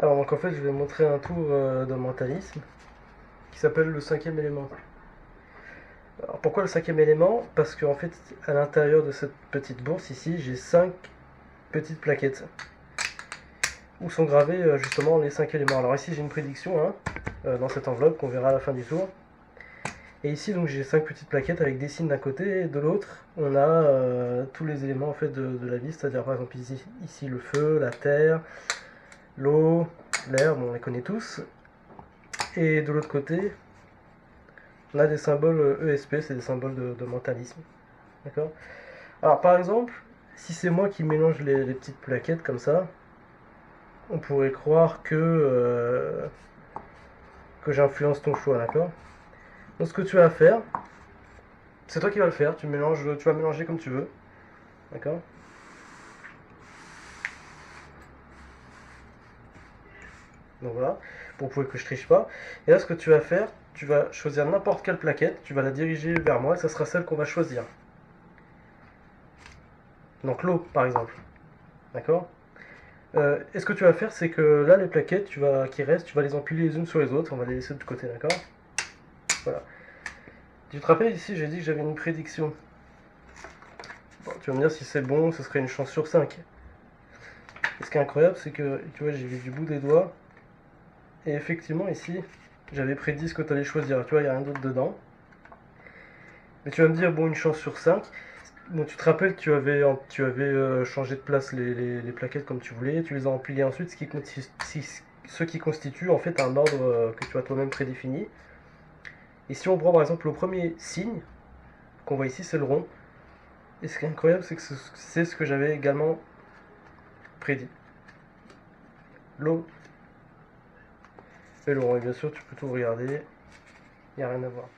Alors donc en fait je vais montrer un tour de mentalisme qui s'appelle le cinquième élément. Alors pourquoi le cinquième élément? Parce qu'en fait à l'intérieur de cette petite bourse ici j'ai 5 petites plaquettes où sont gravés justement les 5 éléments. Alors ici j'ai une prédiction dans cette enveloppe qu'on verra à la fin du tour. Et ici donc j'ai 5 petites plaquettes avec des signes d'un côté et de l'autre on a tous les éléments en fait de la vie, c'est-à-dire par exemple ici le feu, la terre, l'eau, l'air, bon on les connaît tous. Et de l'autre côté on a des symboles ESP, c'est des symboles de mentalisme. D'accord. Alors par exemple, si c'est moi qui mélange les petites plaquettes comme ça, on pourrait croire que j'influence ton choix, d'accord. Donc ce que tu vas faire, c'est toi qui vas le faire, tu vas mélanger comme tu veux, d'accord. Donc voilà, pour prouver que je triche pas. Et là ce que tu vas faire, tu vas choisir n'importe quelle plaquette, tu vas la diriger vers moi et ça sera celle qu'on va choisir. Donc l'eau par exemple, d'accord. Et ce que tu vas faire, c'est que là, les plaquettes qui restent, tu vas les empiler les unes sur les autres. On va les laisser de côté, d'accord. Voilà. Tu te rappelles ici, j'ai dit que j'avais une prédiction. Bon, tu vas me dire si c'est bon, ce serait une chance sur 5. Et ce qui est incroyable, c'est que, tu vois, j'ai vu du bout des doigts. Et effectivement, ici, j'avais prédit ce que tu allais choisir. Tu vois, il n'y a rien d'autre dedans. Mais tu vas me dire, bon, une chance sur 5. Bon, tu te rappelles que tu avais changé de place les plaquettes comme tu voulais. Tu les as empilées ensuite, ce qui constitue en fait un ordre que tu as toi-même prédéfini. Et si on prend par exemple le premier signe qu'on voit ici, c'est le rond. Et ce qui est incroyable, c'est que c'est ce que j'avais également prédit. L'eau et le rond. Et bien sûr, tu peux tout regarder. Il n'y a rien à voir.